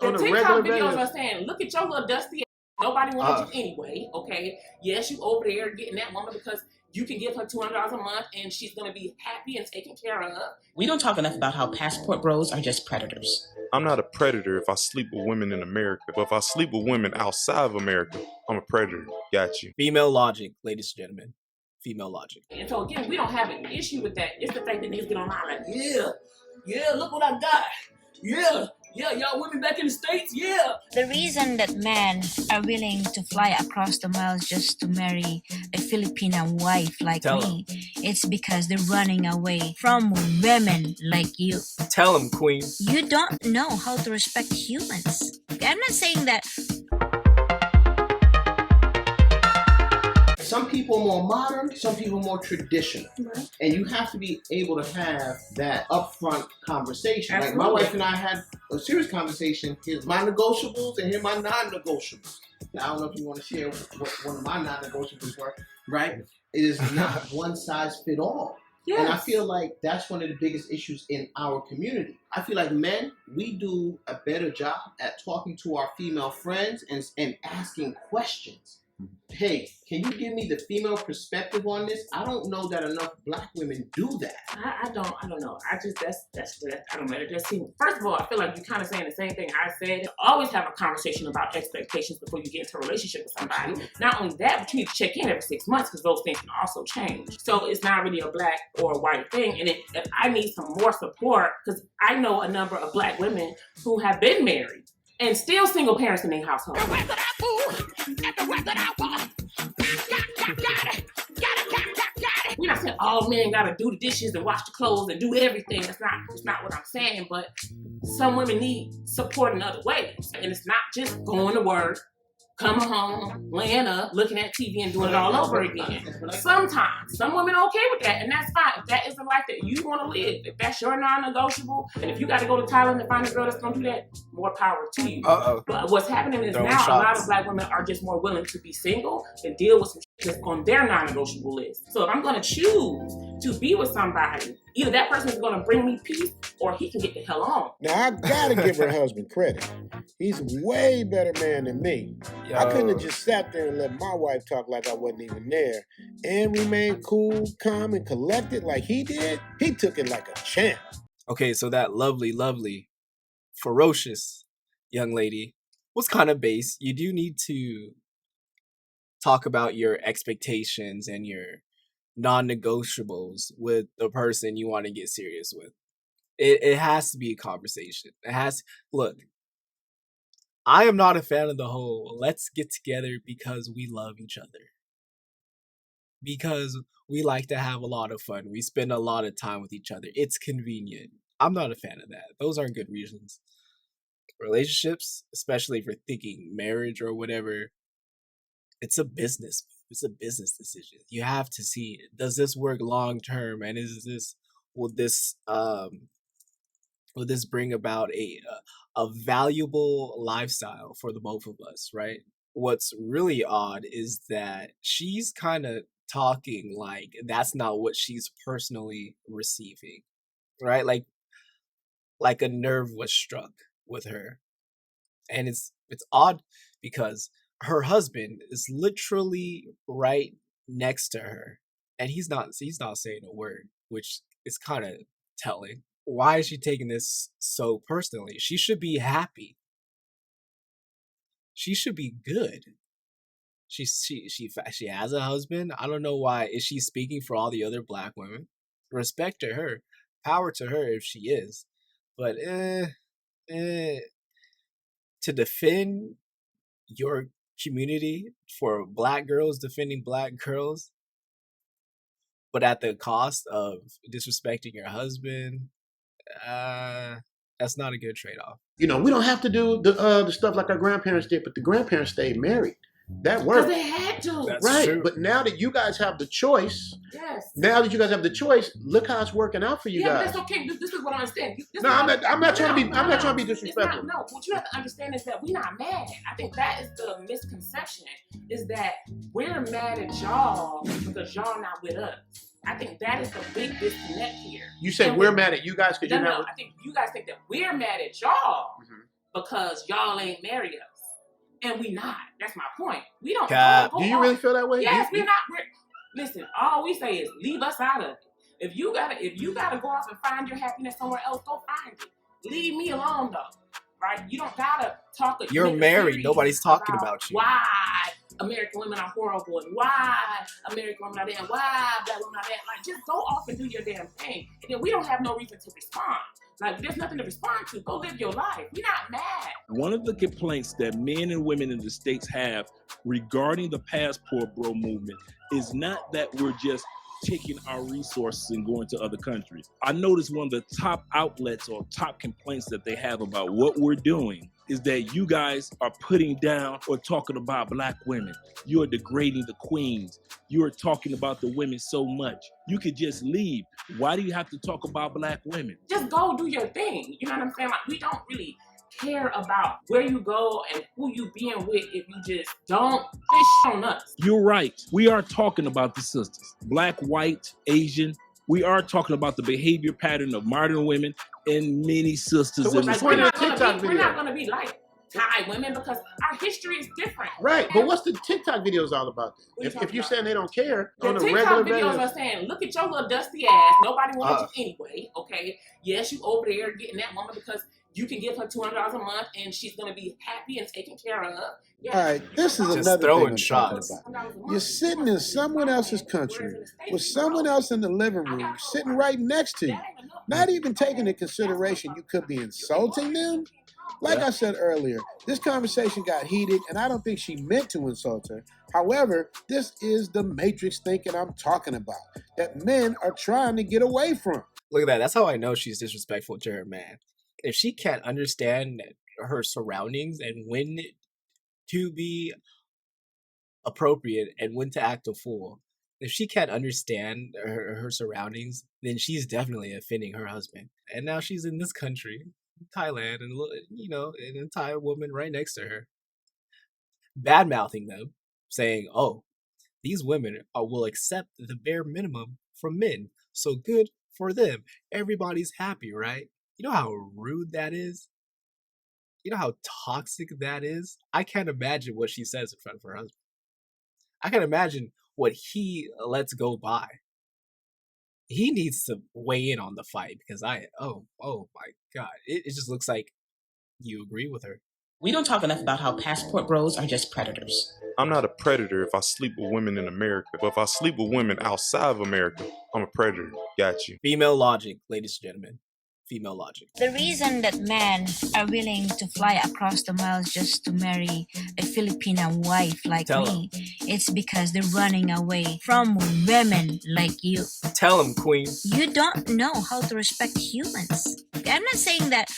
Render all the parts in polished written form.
The on a TikTok regular videos basis. are saying, look at your little dusty ass. Nobody wanted you anyway, okay? Yes, you over there getting that woman because you can give her $200 a month and she's going to be happy and taken care of. We don't talk enough about how passport bros are just predators. I'm not a predator if I sleep with women in America, but if I sleep with women outside of America, I'm a predator. Got you. Female logic, ladies and gentlemen. Female logic. And so again, we don't have an issue with that. It's the fact that niggas get online like, yeah, look what I got. Yeah, y'all women back in the States, yeah. The reason that men are willing to fly across the miles just to marry a Filipino wife like me, it's because they're running away from women like you. Tell them, queen. You don't know how to respect humans. I'm not saying that. Some people are more modern, some people are more traditional. Right. And you have to be able to have that upfront conversation. Absolutely. Like my wife and I had a serious conversation. Here's my negotiables and here are my non-negotiables. Now, I don't know if you want to share what one of my non-negotiables were, right? It is not one size fit all. Yes. And I feel like that's one of the biggest issues in our community. I feel like men, we do a better job at talking to our female friends and asking questions. Hey, can you give me the female perspective on this? I don't know that enough black women do that. I don't know. I just that's I don't know. It just seems. First of all, I feel like you're kind of saying the same thing I said. Always have a conversation about expectations before you get into a relationship with somebody. Absolutely. Not only that, but you need to check in every 6 months because those things can also change. So it's not really a black or a white thing. And if I need some more support, because I know a number of black women who have been married and still single parents in their household. We're not saying all men gotta do the dishes and wash the clothes and do everything. That's not what I'm saying. But some women need support in other ways. And it's not just going to work, coming home, laying up, looking at TV and doing it all over again. Sometimes, some women are okay with that, and that's fine. If that is the life that you want to live, if that's your non-negotiable, and if you got to go to Thailand to find a girl that's going to do that, more power to you. But what's happening is now a lot of black women are just more willing to be single and deal with some shit that's on their non-negotiable list. So if I'm going to choose to be with somebody, either that person is going to bring me peace or he can get the hell on. Now, I got to give her husband credit. He's a way better man than me. I couldn't have just sat there and let my wife talk like I wasn't even there and remain cool, calm, and collected like he did. He took it like a champ. Okay, so that lovely, ferocious young lady was kind of base. You do need to talk about your expectations and your non-negotiables with the person you want to get serious with. It has to be a conversation. Look, I am not a fan of the whole let's get together because we love each other. Because we like to have a lot of fun. We spend a lot of time with each other. It's convenient. I'm not a fan of that. Those aren't good reasons. Relationships, especially if you're thinking marriage or whatever, it's a business. It's a business decision. You have to see, does this work long term, and will this bring about a valuable lifestyle for the both of us, right? What's really odd is that she's kind of talking like that's not what she's personally receiving, right? Like a nerve was struck with her, and it's odd because her husband is literally right next to her, and he's not saying a word, which is kind of telling. Why is she taking this so personally? She should be happy. She should be good. She has a husband. I don't know why. Is she speaking for all the other black women? Respect to her. Power to her if she is. But to defend your community for black girls defending black girls, but at the cost of disrespecting your husband, that's not a good trade-off. You know, we don't have to do the stuff like our grandparents did, but the grandparents stayed married. That worked. Because they had to. That's right. True. But now that you guys have the choice, yes. Look how it's working out for you guys. Yeah, but that's okay. This is what I understand. I'm not trying to be disrespectful. No, what you have to understand is that we're not mad. I think that is the misconception, is that we're mad at y'all because y'all not with us. I think that is the big disconnect here. You say we're mad at you guys because you're not. I think you guys think that we're mad at y'all because y'all ain't married us. And we not. That's my point. We don't Do you really feel that way? Yes, we're not. Listen, all we say is leave us out of it. If you gotta go off and find your happiness somewhere else, go find it. Leave me alone though. Right? You don't gotta talk. You're married. Nobody's talking about you. Why American women are horrible and why American women are there and why black women are there. Like, just go off and do your damn thing. And then we don't have no reason to respond. Like, there's nothing to respond to. Go live your life. We're not mad. One of the complaints that men and women in the States have regarding the passport bro movement is not that we're just taking our resources and going to other countries. I noticed one of the top outlets or top complaints that they have about what we're doing is that you guys are putting down or talking about black women. You're degrading the queens. You're talking about the women so much. You could just leave. Why do you have to talk about black women? Just go do your thing. You know what I'm saying? Like, we don't really care about where you go and who you being with if you just don't fish on us. You're right. We are talking about the sisters. Black, white, Asian. We are talking about the behavior pattern of modern women and many sisters. So what's the point of the TikTok video? We're not going to be like Thai women because our history is different. Right, but what's the TikTok videos all about? If you're saying they don't care the on a TikTok regular videos basis. are saying, look at your little dusty ass. Nobody wanted you anyway, okay? Yes, you over there getting that woman because you can give her $200 a month and she's going to be happy and taken care of. Yes. All right, this is Just another throwing thing I'm shots. talking about. You're sitting in someone else's country with someone else in the living room sitting right next to you, not even taking into consideration you could be insulting them. Like I said earlier, this conversation got heated, and I don't think she meant to insult her. However, this is the matrix thinking I'm talking about, that men are trying to get away from. Look at that. That's how I know she's disrespectful to her man. If she can't understand her surroundings and when to be appropriate and when to act a fool, if she can't understand her surroundings, then she's definitely offending her husband. And now she's in this country, Thailand, and an entire woman right next to her, bad mouthing them, saying, "Oh, these women will accept the bare minimum from men, so good for them. Everybody's happy, right?" You know how rude that is? You know how toxic that is? I can't imagine what she says in front of her husband. I can imagine what he lets go by. He needs to weigh in on the fight because oh my God. It just looks like you agree with her. We don't talk enough about how passport bros are just predators. I'm not a predator if I sleep with women in America, but if I sleep with women outside of America, I'm a predator. Got you. Female logic, ladies and gentlemen. Female logic. The reason that men are willing to fly across the miles just to marry a Filipino wife like me, it's because they're running away from women like you. Tell them, queen. You don't know how to respect humans. I'm not saying that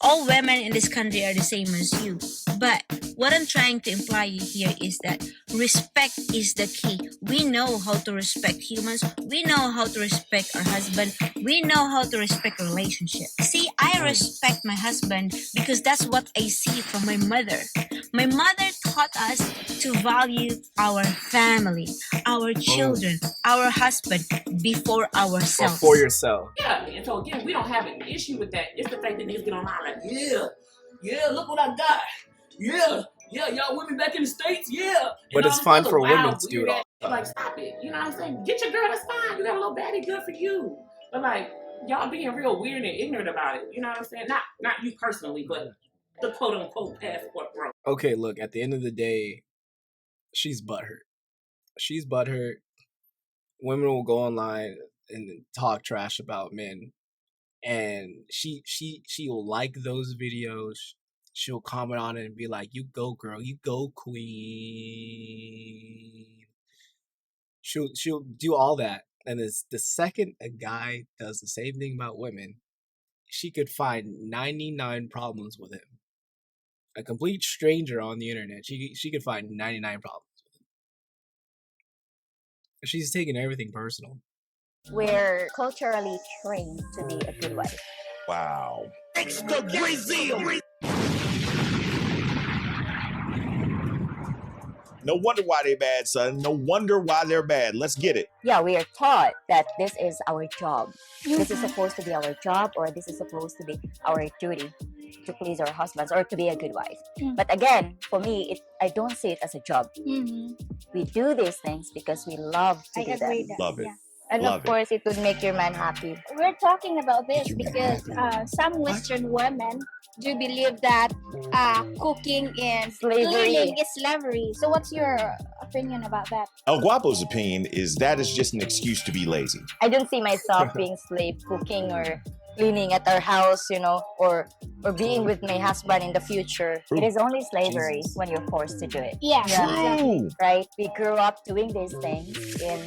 all women in this country are the same as you, but what I'm trying to imply here is that respect is the key. We know how to respect humans. We know how to respect our husband. We know how to respect relationships. See, I respect my husband because that's what I see from my mother. My mother taught us to value our family, our children, our husband before ourselves. Before yourself. Yeah, and so again, we don't have an issue with that. It's the fact that niggas get online like, yeah, look what I got. Yeah, y'all women back in the States, yeah. But it's fine for women to do it all. Like, stop it. You know what I'm saying? Get your girl, that's fine. You got a little baddie, good for you. But like, y'all being real weird and ignorant about it. You know what I'm saying? Not you personally, but the quote unquote passport bro. Okay, look, at the end of the day, she's butthurt. She's butthurt. Women will go online and talk trash about men. And she will like those videos. She'll comment on it and be like, "You go, girl. You go, queen." She'll do all that. And the second a guy does the same thing about women, she could find 99 problems with him. A complete stranger on the internet, she could find 99 problems with him. She's taking everything personal. We're culturally trained to be a good wife. Wow. Extra Brazil. No wonder why they're bad, son. No wonder why they're bad. Let's get it. Yeah, we are taught that this is our job. This is supposed to be our job, or this is supposed to be our duty. to please our husbands or to be a good wife. But again, for me, I don't see it as a job. We do these things because we love to do them. Love it. Yeah. And Love of course, it would make your man happy. We're talking about this because some Western women do believe that cooking and cleaning is slavery. So what's your opinion about that? El Guapo's opinion is that is just an excuse to be lazy. I don't see myself being slave cooking or cleaning at our house, or being with my husband in the future. It is only slavery when you're forced to do it. Yeah. True. Right? We grew up doing these things in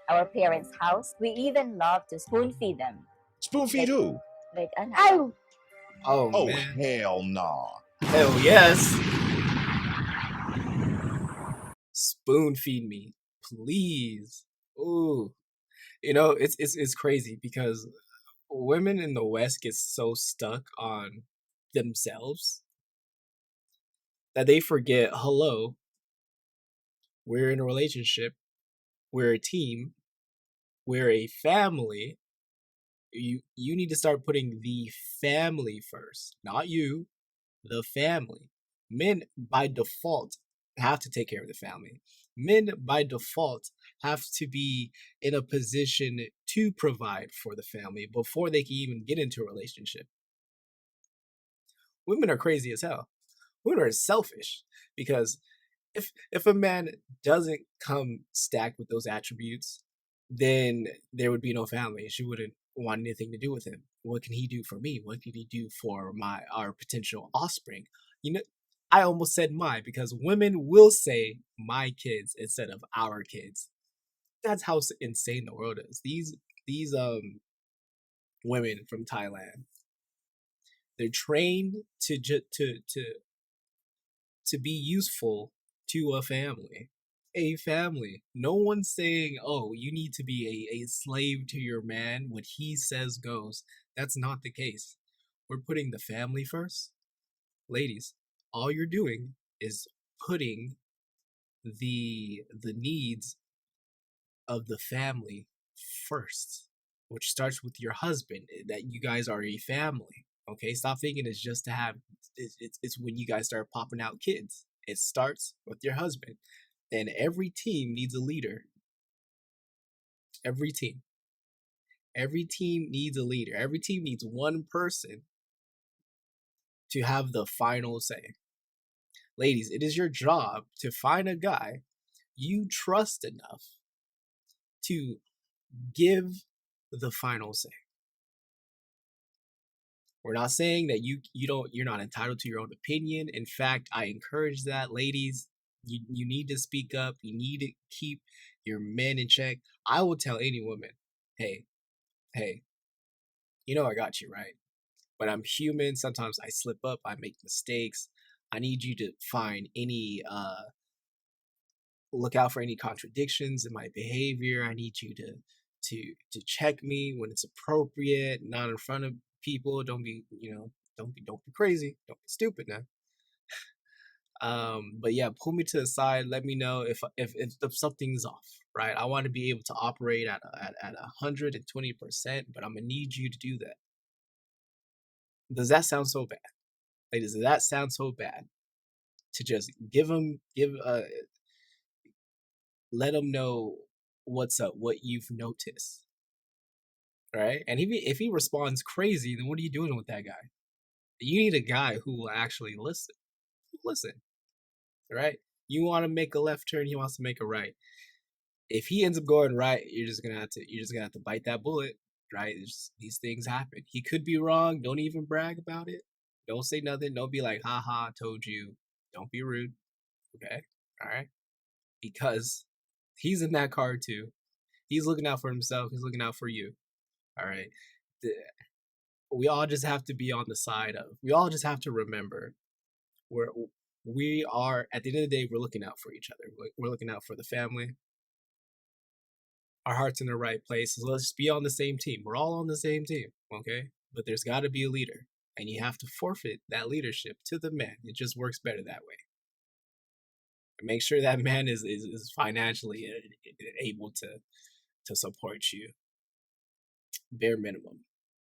our parents' house. We even love to spoon feed them. Spoon feed who? Like, Oh, man. Hell nah. Hell yes. Spoon feed me, please. Ooh. It's crazy because women in the West get so stuck on themselves that they forget, hello, we're in a relationship, we're a team, we're a family. You need to start putting the family first, not you, the family. Men by default have to take care of the family. Men by default have to be in a position to provide for the family before they can even get into a relationship. Women are crazy as hell. Women are selfish because if a man doesn't come stacked with those attributes, then there would be no family. She wouldn't want anything to do with him. What can he do for me? What can he do for our potential offspring? I almost said my, because women will say my kids instead of our kids. That's how insane the world is. These women from Thailand, they're trained to be useful to a family. A family. No one's saying, oh, you need to be a slave to your man. What he says goes. That's not the case. We're putting the family first. Ladies, all you're doing is putting the needs of the family first, which starts with your husband, that you guys are a family. Okay, stop thinking it's just to have, it's when you guys start popping out kids. It starts with your husband. And every team needs a leader. Every team needs a leader. Every team needs one person to have the final say. Ladies, it is your job to find a guy you trust enough to give the final say. We're not saying that you're not entitled to your own opinion. In fact, I encourage that, ladies. You need to speak up. You need to keep your men in check. I will tell any woman, hey, I got you, right? But I'm human. Sometimes I slip up. I make mistakes. I need you to find any, look out for any contradictions in my behavior. I need you to check me when it's appropriate, not in front of people. Don't be crazy. Don't be stupid now. But yeah, pull me to the side. Let me know if something's off, right? I want to be able to operate at 120%, but I'm gonna need you to do that. Does that sound so bad, ladies? Does that sound so bad to just let them know what's up, what you've noticed, right? And if he responds crazy, then what are you doing with that guy? You need a guy who will actually listen. Right? You want to make a left turn, he wants to make a right. If he ends up going right, you're just gonna have to bite that bullet, right? These things happen. He could be wrong. Don't even brag about it. Don't say nothing. Don't be like, haha, told you. Don't be rude. Okay? All right? Because he's in that car too. He's looking out for himself. He's looking out for you. All right? We all just have to be on the side of. We all just have to remember we are, at the end of the day, we're looking out for each other. We're looking out for the family. Our heart's in the right place. So let's be on the same team. We're all on the same team, okay? But there's got to be a leader. And you have to forfeit that leadership to the man. It just works better that way. And make sure that man is financially able to support you. Bare minimum.